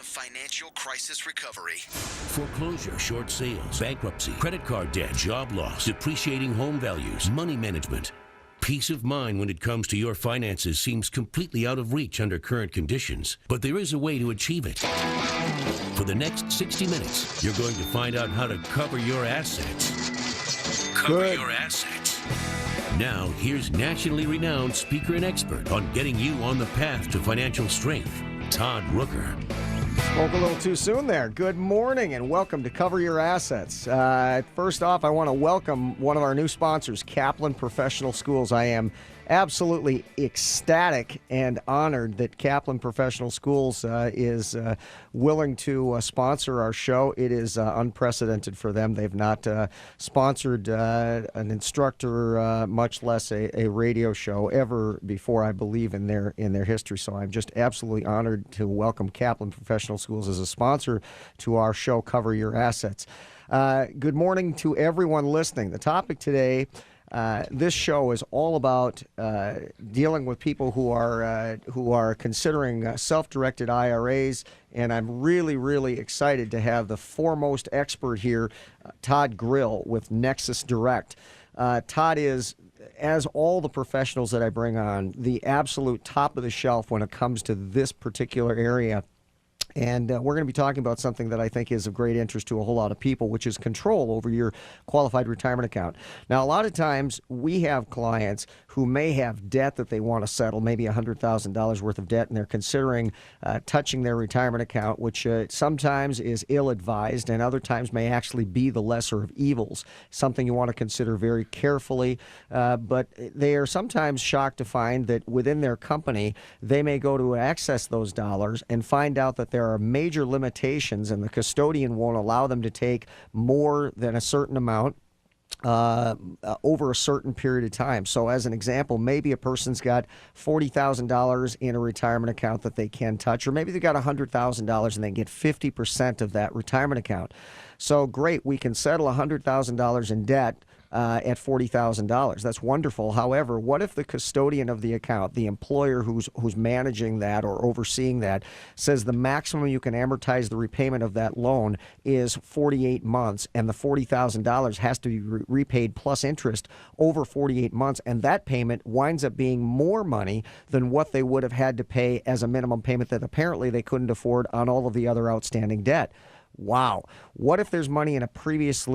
financial crisis recovery. Foreclosure, short sales, bankruptcy, credit card debt, job loss, depreciating home values, money management. Peace of mind when it comes to your finances seems completely out of reach under current conditions, but there is a way to achieve it. For the next 60 minutes, you're going to find out how to cover your assets. Cover your assets. Now, here's nationally renowned speaker and expert on getting you on the path to financial strength, Todd Rooker. Spoke a little too soon there. Good morning and welcome to Cover Your Assets. First off, I want to welcome one of our new sponsors, Kaplan Professional Schools. I am absolutely ecstatic and honored that Kaplan Professional Schools is willing to sponsor our show. It is unprecedented for them. They've not sponsored an instructor, much less a radio show, ever before, I believe, in their history. So I'm just absolutely honored to welcome Kaplan Professional Schools as a sponsor to our show, Cover Your Assets. Good morning to everyone listening. The topic today, this show is all about dealing with people who are considering self-directed IRAs, and I'm really, really excited to have the foremost expert here, Todd Grill with Nexus Direct. Todd is, as all the professionals that I bring on, the absolute top of the shelf when it comes to this particular area. And we're going to be talking about something that I think is of great interest to a whole lot of people, which is control over your qualified retirement account. Now, a lot of times we have clients who may have debt that they want to settle, maybe $100,000 worth of debt, and they're considering touching their retirement account, which sometimes is ill-advised and other times may actually be the lesser of evils, something you want to consider very carefully. But they are sometimes shocked to find that within their company, they may go to access those dollars and find out that there are major limitations and the custodian won't allow them to take more than a certain amount over a certain period of time. So as an example, maybe a person's got $40,000 in a retirement account that they can touch, or maybe they've got $100,000 and they get 50% of that retirement account. So great, we can settle $100,000 in debt at $40,000. That's wonderful. However, what if the custodian of the account, the employer who's managing that or overseeing that, says the maximum you can amortize the repayment of that loan is 48 months, and the $40,000 has to be repaid plus interest over 48 months, and that payment winds up being more money than what they would have had to pay as a minimum payment that apparently they couldn't afford on all of the other outstanding debt. Wow. What if there's money in a previous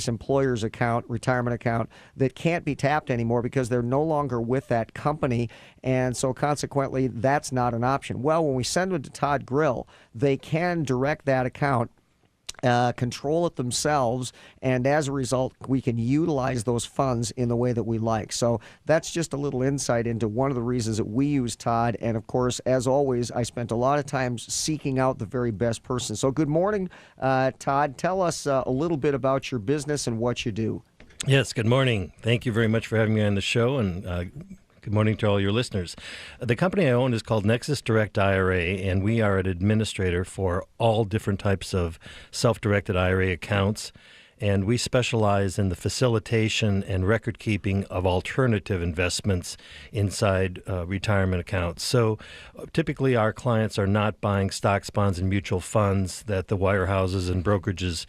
employer's account, retirement account, that can't be tapped anymore because they're no longer with that company, and so consequently that's not an option? Well, when we send them to Todd Grill, they can direct that account, control it themselves, and as a result, we can utilize those funds in the way that we like. So that's just a little insight into one of the reasons that we use Todd. And of course, as always, I spent a lot of time seeking out the very best person. So good morning, Todd. Tell us a little bit about your business and what you do. Yes, good morning. Thank you very much for having me on the show, and good morning to all your listeners. The company I own is called Nexus Direct IRA, and we are an administrator for all different types of self-directed IRA accounts, and we specialize in the facilitation and record keeping of alternative investments inside retirement accounts. So typically our clients are not buying stocks, bonds, and mutual funds that the wirehouses and brokerages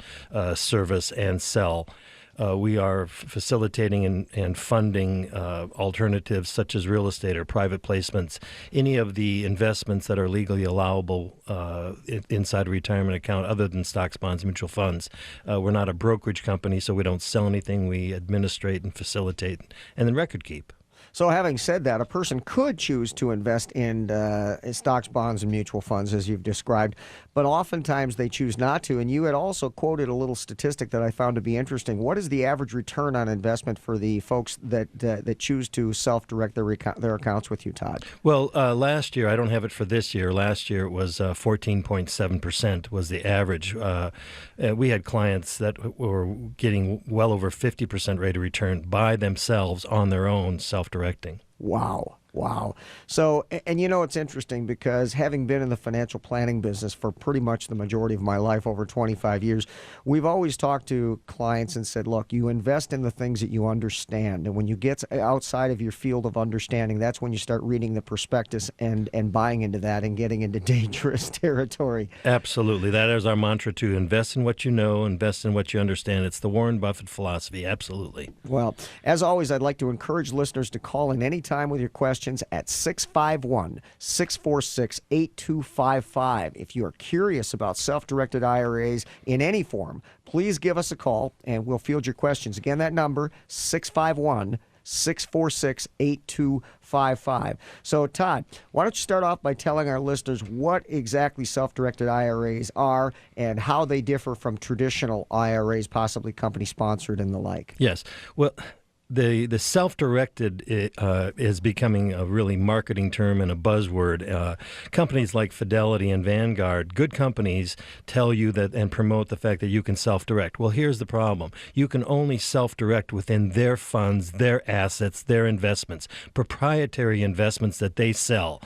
service and sell. We are facilitating and funding alternatives such as real estate or private placements, any of the investments that are legally allowable inside a retirement account other than stocks, bonds, mutual funds. We're not a brokerage company, so we don't sell anything. We administrate and facilitate and then record keep. So having said that, a person could choose to invest in stocks, bonds, and mutual funds, as you've described, but oftentimes they choose not to. And you had also quoted a little statistic that I found to be interesting. What is the average return on investment for the folks that choose to self-direct their accounts with you, Todd? Well, last year, I don't have it for this year. Last year it was 14.7% was the average. We had clients that were getting well over 50% rate of return by themselves on their own self-directing. Wow. Wow. So, and it's interesting because having been in the financial planning business for pretty much the majority of my life, over 25 years, we've always talked to clients and said, look, you invest in the things that you understand. And when you get outside of your field of understanding, that's when you start reading the prospectus and buying into that and getting into dangerous territory. Absolutely. That is our mantra, to invest in what you know, invest in what you understand. It's the Warren Buffett philosophy. Absolutely. Well, as always, I'd like to encourage listeners to call in anytime with your questions at 651-646-8255. If you are curious about self-directed IRAs in any form, please give us a call and we'll field your questions. Again, that number, 651-646-8255. So, Todd, why don't you start off by telling our listeners what exactly self-directed IRAs are and how they differ from traditional IRAs, possibly company-sponsored and the like? Yes. Well, the self-directed is becoming a really marketing term and a buzzword. Companies like Fidelity and Vanguard, good companies, tell you that and promote the fact that you can self-direct. Well, here's the problem. You can only self-direct within their funds, their assets, their investments, proprietary investments that they sell.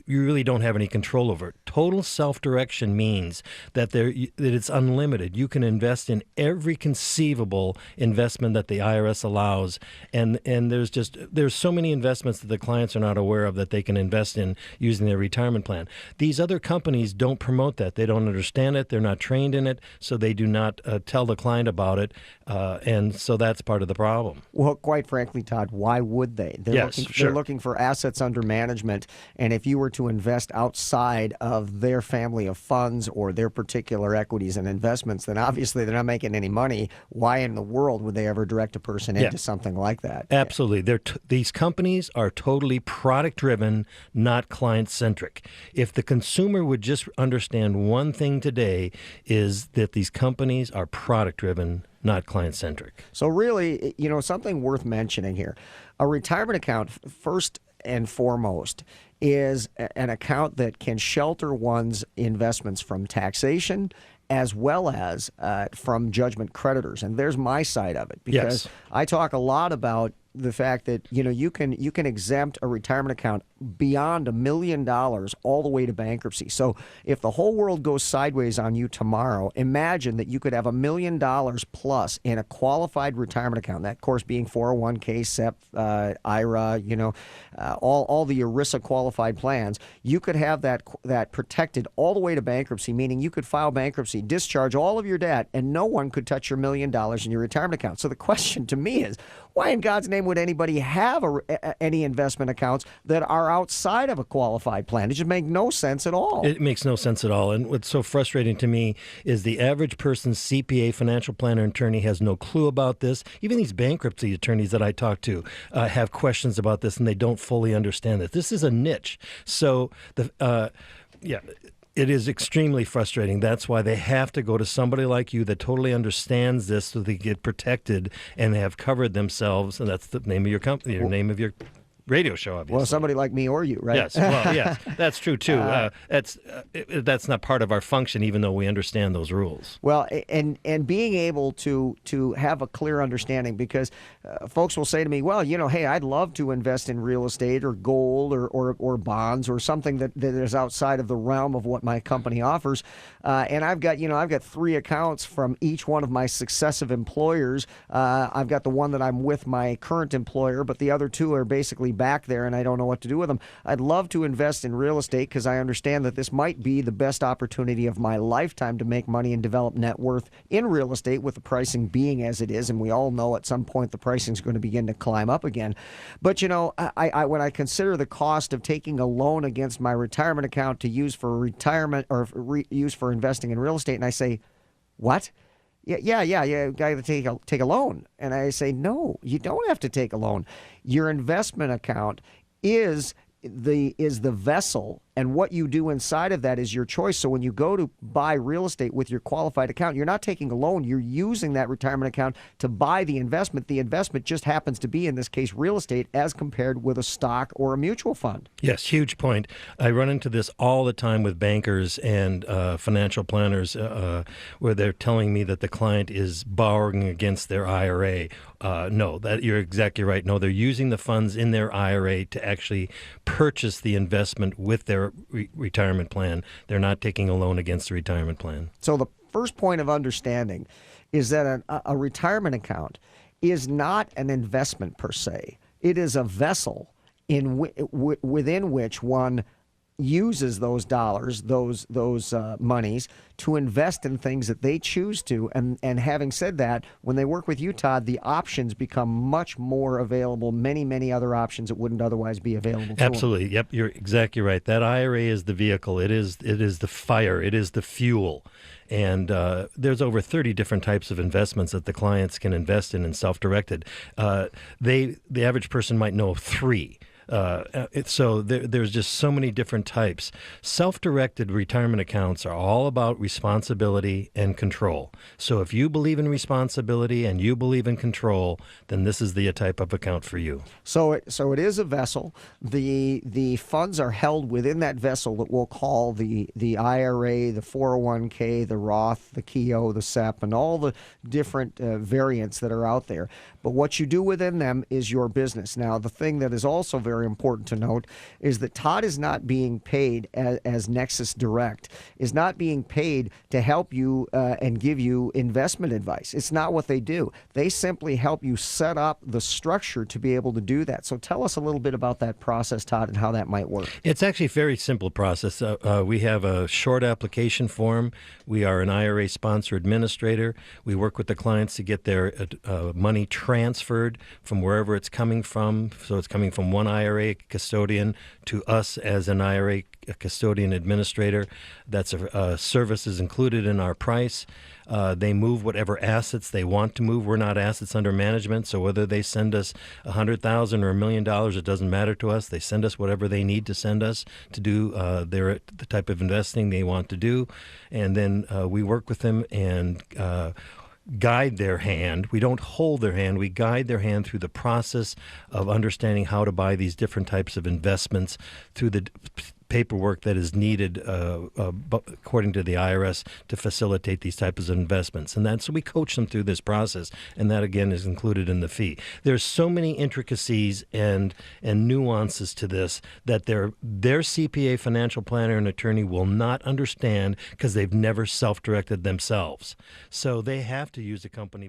You really don't have any control over it. Total self-direction means that it's unlimited. You can invest in every conceivable investment that the IRS allows, and there's so many investments that the clients are not aware of that they can invest in using their retirement plan. These other companies don't promote that. They don't understand it. They're not trained in it, so they do not tell the client about it, and so that's part of the problem. Well, quite frankly, Todd, why would they? They're looking for assets under management, and if you were to invest outside of their family of funds or their particular equities and investments, then obviously they're not making any money. Why in the world would they ever direct a person into something like that? Absolutely. These companies are totally product-driven, not client-centric. If the consumer would just understand one thing today, is that these companies are product-driven, not client-centric. So really, something worth mentioning here. A retirement account, first and foremost, is an account that can shelter one's investments from taxation as well as from judgment creditors. And there's my side of it, because I talk a lot about the fact that you can exempt a retirement account beyond $1 million all the way to bankruptcy. So if the whole world goes sideways on you tomorrow, imagine that you could have $1 million plus in a qualified retirement account. That, of course, being 401k, SEP, IRA, all the ERISA qualified plans. You could have that protected all the way to bankruptcy, meaning you could file bankruptcy, discharge all of your debt, and no one could touch your $1 million in your retirement account. So the question to me is, why in God's name would anybody have any investment accounts that are outside of a qualified plan? It just makes no sense at all. It makes no sense at all. And what's so frustrating to me is the average person's CPA, financial planner, attorney has no clue about this. Even these bankruptcy attorneys that I talk to have questions about this, and they don't fully understand it. This is a niche. So it is extremely frustrating. That's why they have to go to somebody like you that totally understands this, so they get protected and have covered themselves. And that's the name of your company, your name of your radio show, obviously. Well, somebody like me or you, right? Yes. Well, yes, that's true too. That's not part of our function, even though we understand those rules. Well, and being able to have a clear understanding, because folks will say to me, well, hey, I'd love to invest in real estate or gold or bonds or something that is outside of the realm of what my company offers. And I've got 3 accounts from each one of my successive employers. I've got the one that I'm with my current employer, but the other 2 are basically back there, and I don't know what to do with them. I'd love to invest in real estate because I understand that this might be the best opportunity of my lifetime to make money and develop net worth in real estate, with the pricing being as it is. And we all know at some point the pricing is going to begin to climb up again. But, I when I consider the cost of taking a loan against my retirement account to use for retirement or use for investing in real estate, and I say, what? Yeah, got to take a loan. And I say, no, you don't have to take a loan. Your investment account is the vessel And what you do inside of that is your choice. So when you go to buy real estate with your qualified account, you're not taking a loan. You're using that retirement account to buy the investment. The investment just happens to be, in this case, real estate as compared with a stock or a mutual fund. Yes, huge point. I run into this all the time with bankers and financial planners where they're telling me that the client is borrowing against their IRA. No, that you're exactly right. No, they're using the funds in their IRA to actually purchase the investment with their retirement plan. They're not taking a loan against the retirement plan. So the first point of understanding is that a retirement account is not an investment per se. It is a vessel within which one uses those dollars, those monies, to invest in things that they choose to. And having said that, when they work with you, Todd, the options become much more available, many other options that wouldn't otherwise be available to Absolutely. them. Yep, you're exactly right. That IRA is the vehicle. It is the fire. It is the fuel. And there's over 30 different types of investments that the clients can invest in self-directed. The average person might know of three. So there's just so many different types. Self-directed retirement accounts are all about responsibility and control. So if you believe in responsibility and you believe in control, then this is the type of account for you. So it is a vessel. The funds are held within that vessel that we'll call the IRA, the 401k, the Roth, the Keogh, the SEP, and all the different variants that are out there. But what you do within them is your business. Now, the thing that is also very important to note is that Todd is not being paid as Nexus Direct, is not being paid to help you and give you investment advice. It's not what they do. They simply help you set up the structure to be able to do that. So tell us a little bit about that process, Todd, and how that might work. It's actually a very simple process. We have a short application form. We are an IRA sponsor administrator. We work with the clients to get their money transferred from wherever it's coming from. So it's coming from one IRA custodian to us as an IRA custodian administrator. That's a service is included in our price. They move whatever assets they want to move. We're not assets under management, so whether they send us $100,000 or $1 million, it doesn't matter to us. They send us whatever they need to send us to do the type of investing they want to do, and then we work with them and guide their hand. We don't hold their hand. We guide their hand through the process of understanding how to buy these different types of investments through the paperwork that is needed according to the IRS to facilitate these types of investments. And so we coach them through this process, and that again is included in the fee. There's so many intricacies and nuances to this that their CPA, financial planner, and attorney will not understand because they've never self-directed themselves. So they have to use a company